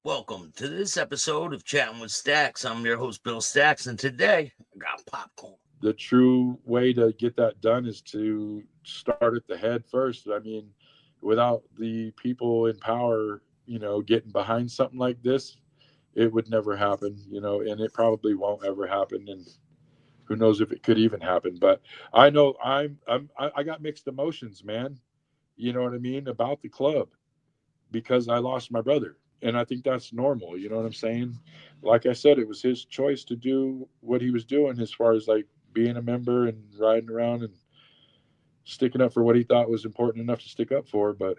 Welcome to this episode of Chatting with Staxx. I'm your host, Bill Staxx, and today I got popcorn. The true way to get that done is to start at the head first. I mean, without the people in power, getting behind something like this, it would never happen, and it probably won't ever happen. And who knows if it could even happen. But I know I got mixed emotions, man. You know what I mean? About the club, because I lost my brother. And I think that's normal. You know what I'm saying? Like I said, it was his choice to do what he was doing as far as like being a member and riding around and sticking up for what he thought was important enough to stick up for. But,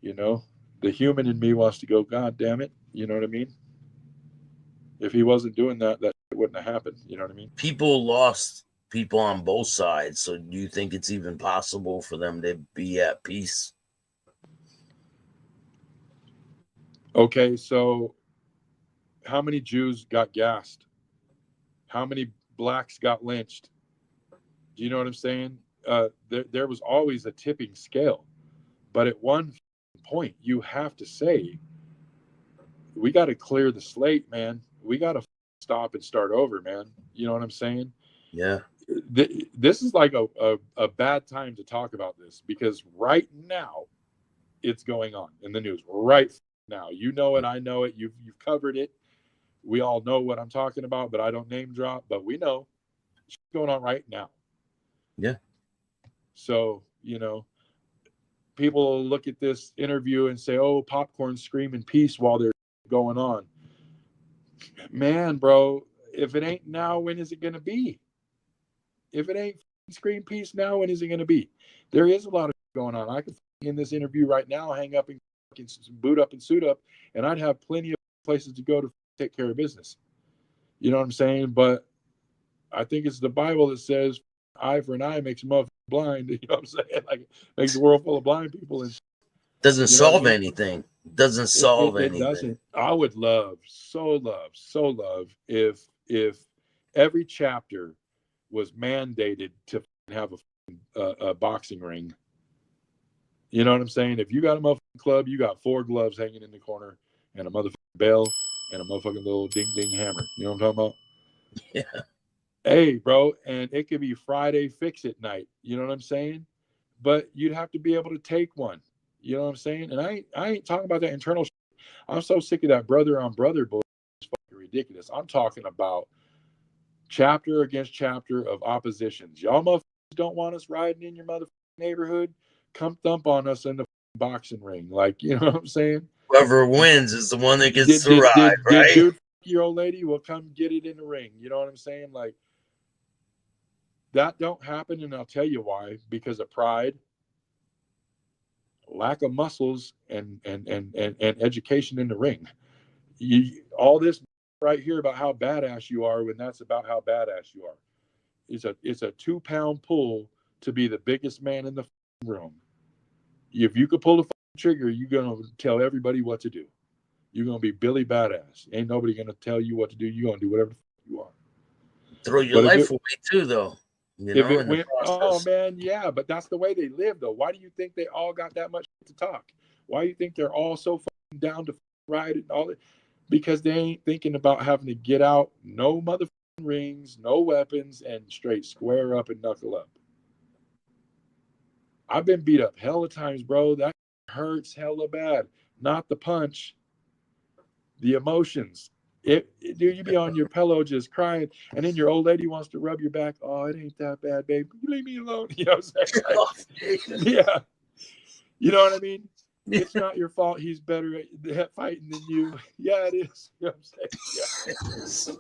you know, the human in me wants to go, God damn it. You know what I mean? If he wasn't doing that, that wouldn't have happened. You know what I mean? People lost people on both sides. So do you think it's even possible for them to be at peace? Okay, so how many Jews got gassed? How many blacks got lynched? Do you know what I'm saying? There was always a tipping scale. But at one point, you have to say, we got to clear the slate, man. We got to stop and start over, man. You know what I'm saying? Yeah. This is like a bad time to talk about this, because right now it's going on in the news right now. You know it. I know it. You've covered it. We all know what I'm talking about, but I don't name drop, but we know it's going on right now. Yeah. So, people look at this interview and say, oh, PopKorn screaming peace while they're going on. Man, bro, if it ain't now, when is it going to be? If it ain't scream peace now, when is it going to be? There is a lot of going on. I could in this interview right now hang up and boot up and suit up, and I'd have plenty of places to go to take care of business. You know what I'm saying? But I think it's the Bible that says eye for an eye makes a motherfucker blind. You know what I'm saying? Like, makes the world full of blind people. And doesn't solve anything. Doesn't solve anything. It doesn't. I would love, so love if every chapter was mandated to have a boxing ring. You know what I'm saying? If you got a motherfucking club, you got 4 gloves hanging in the corner and a motherfucking bell and a motherfucking little ding ding hammer. You know what I'm talking about? Yeah. Hey, bro, and it could be Friday fix it night. You know what I'm saying? But you'd have to be able to take one. You know what I'm saying? And I ain't talking about that internal shit. I'm so sick of that brother on brother bull. It's fucking ridiculous. I'm talking about chapter against chapter of oppositions. Y'all motherfuckers don't want us riding in your motherfucking neighborhood? Come thump on us in the boxing ring. Like, you know what I'm saying? Whoever wins is the one that gets to ride, right? Did dude your old lady? Well, come get it in the ring. You know what I'm saying? Like, that don't happen, and I'll tell you why. Because of pride, lack of muscles, and education in the ring. All this right here about how badass you are, when that's about how badass you are. It's a 2-pound pull to be the biggest man in the room. If you could pull the trigger, you're gonna tell everybody what to do. You're gonna be Billy Badass. Ain't nobody gonna tell you what to do. You're gonna do whatever you want. Throw your life away too, though. If it went, oh man, yeah, but that's the way they live, though. Why do you think they all got that much to talk? Why do you think they're all so down to ride and all that? Because they ain't thinking about having to get out, no motherfucking rings, no weapons, and straight square up and knuckle up. I've been beat up hella times, bro. That hurts hella bad. Not the punch, the emotions. Dude, you be on your pillow just crying, and then your old lady wants to rub your back. Oh, it ain't that bad, babe. You leave me alone. You know what I'm saying? Yeah. You know what I mean? It's not your fault. He's better at fighting than you. Yeah, it is. You know what I'm saying?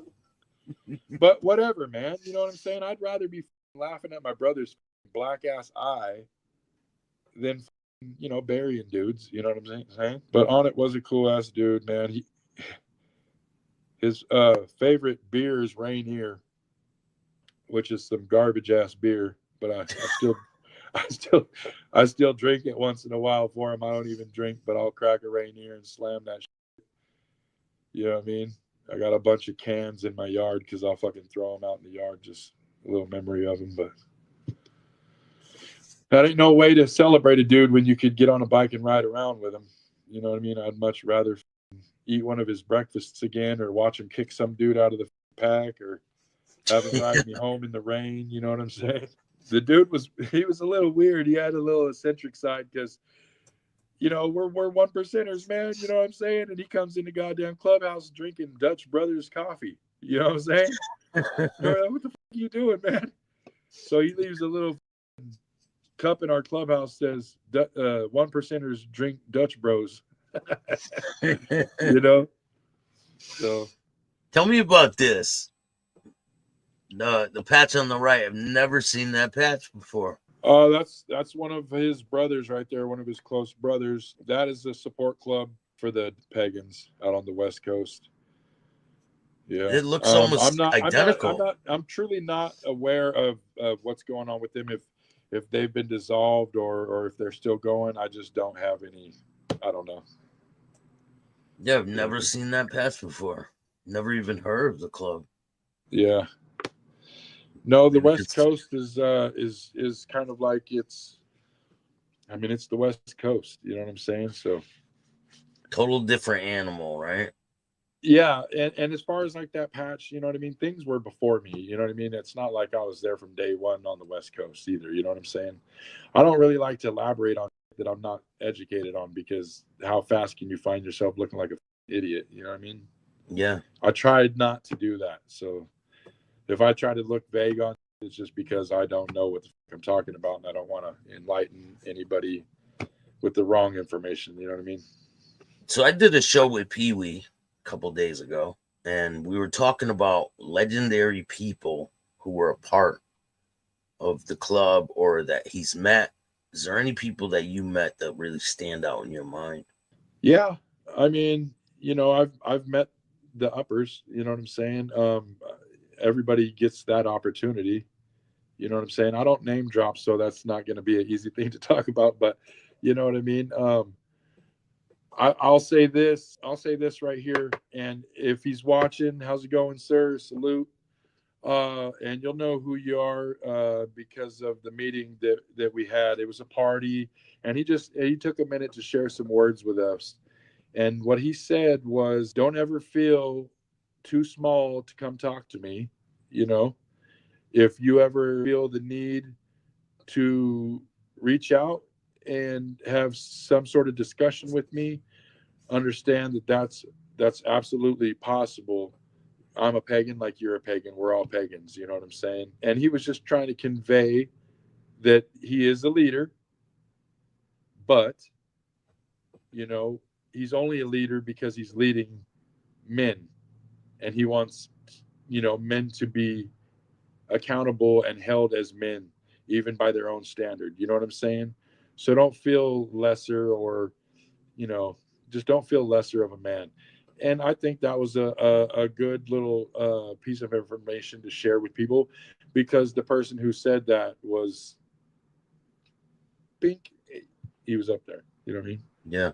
Yeah. But whatever, man. You know what I'm saying? I'd rather be laughing at my brother's black ass eye than burying dudes. You know what I'm saying? But OnIt was a cool ass dude, man. His favorite beer is Rainier, which is some garbage ass beer. But I still drink it once in a while for him. I don't even drink, but I'll crack a Rainier and slam that shit. You know what I mean? I got a bunch of cans in my yard because I'll fucking throw them out in the yard. Just a little memory of them. But that ain't no way to celebrate a dude when you could get on a bike and ride around with him. You know what I mean? I'd much rather eat one of his breakfasts again, or watch him kick some dude out of the pack, or have him ride me home in the rain. You know what I'm saying? The dude was a little weird. He had a little eccentric side because, you know, we're one percenters, man. You know what I'm saying? And he comes in the goddamn clubhouse drinking Dutch Brothers coffee. You know what I'm saying? What the fuck are you doing, man? So he leaves a little cup in our clubhouse, says one percenters drink Dutch Bros. You know? So Tell me about this. The patch on the right. I've never seen that patch before. that's one of his brothers right there, one of his close brothers. That is a support club for the pagans out on the West Coast. Yeah. It looks almost identical. I'm truly not aware of what's going on with them, if they've been dissolved or if they're still going. I just don't have any, I don't know. Yeah, I've never seen that patch before. Never even heard of the club. Yeah. No, the West Coast is kind of like it's the West Coast, you know what I'm saying? So total different animal, right? Yeah, and as far as like that patch, you know what I mean? Things were before me, you know what I mean? It's not like I was there from day one on the West Coast either, you know what I'm saying? I don't really like to elaborate on that I'm not educated on, because how fast can you find yourself looking like an idiot, you know what I mean? Yeah. I tried not to do that. So if I try to look vague on it, it's just because I don't know what the fuck I'm talking about, and I don't want to enlighten anybody with the wrong information, you know what I mean? So I did a show with Pee Wee a couple days ago, and we were talking about legendary people who were a part of the club or that he's met. Is there any people that you met that really stand out in your mind? Yeah, I mean, you know, I've met the uppers, you know what I'm saying? Everybody gets that opportunity, you know what I'm saying? I don't name drop, so that's not going to be an easy thing to talk about, but you know what I mean? I'll say this right here, and if he's watching, how's it going, sir? Salute. And you'll know who you are because of the meeting that we had. It was a party, and he took a minute to share some words with us. And what he said was, "Don't ever feel too small to come talk to me. You know, if you ever feel the need to reach out and have some sort of discussion with me, understand that that's absolutely possible. I'm a pagan like you're a pagan. We're all pagans, you know what I'm saying?" And he was just trying to convey that he is a leader, but you know, he's only a leader because he's leading men, and he wants, you know, men to be accountable and held as men, even by their own standard. You know what I'm saying? So don't feel lesser, or, you know, just don't feel lesser of a man. And I think that was a good little piece of information to share with people, because the person who said that was Pink. He was up there. You know what I mean? Yeah.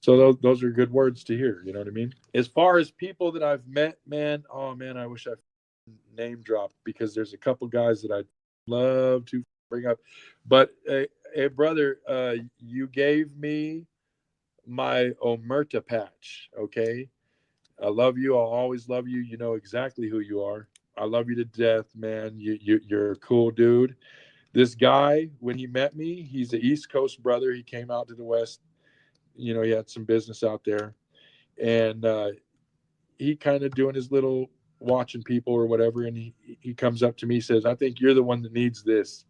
So those are good words to hear. You know what I mean? As far as people that I've met, man, oh man, I wish I name dropped, because there's a couple guys that I'd love to bring up. But hey brother, you gave me my Omerta patch. Okay, I love you. I'll always love you. You know exactly who you are. I love you to death, man. You're a cool dude. This guy, when he met me, he's an East Coast brother. He came out to the West. You know, he had some business out there, and he kind of doing his little watching people or whatever. And he comes up to me, says, "I think you're the one that needs this,"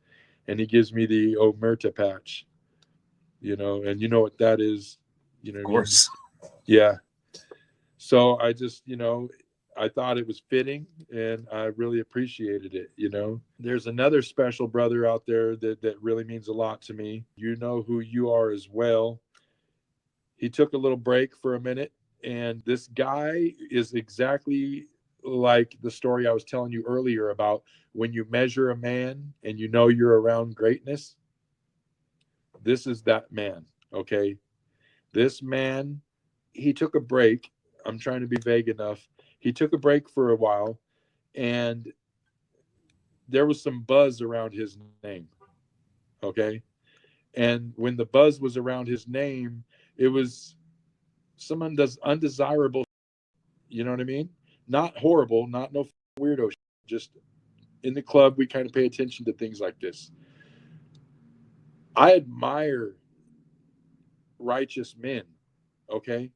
and he gives me the Omerta patch. You know, and you know what that is. You know Of what I mean? course. Yeah. So I just, you know, I thought it was fitting, and I really appreciated it. You know, there's another special brother out there that really means a lot to me. You know who you are as well. He took a little break for a minute, and this guy is exactly like the story I was telling you earlier about when you measure a man and you know you're around greatness. This is that man. Okay. This man, he took a break. I'm trying to be vague enough. He took a break for a while, and there was some buzz around his name. Okay. And when the buzz was around his name, it was someone does undesirable, you know what I mean? Not horrible, not no weirdo shit. Just in the club, we kind of pay attention to things like this. I admire righteous men. Okay,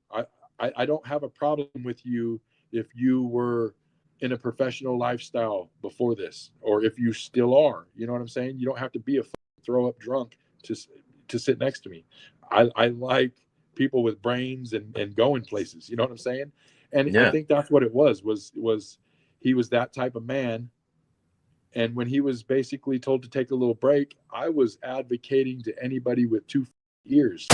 I don't have a problem with you if you were in a professional lifestyle before this, or if you still are. You know what I'm saying? You don't have to be a throw up drunk to sit next to me. I like people with brains and going places. You know what I'm saying? And I Yeah. think that's what it was he was that type of man. And when he was basically told to take a little break, I was advocating to anybody with two ears.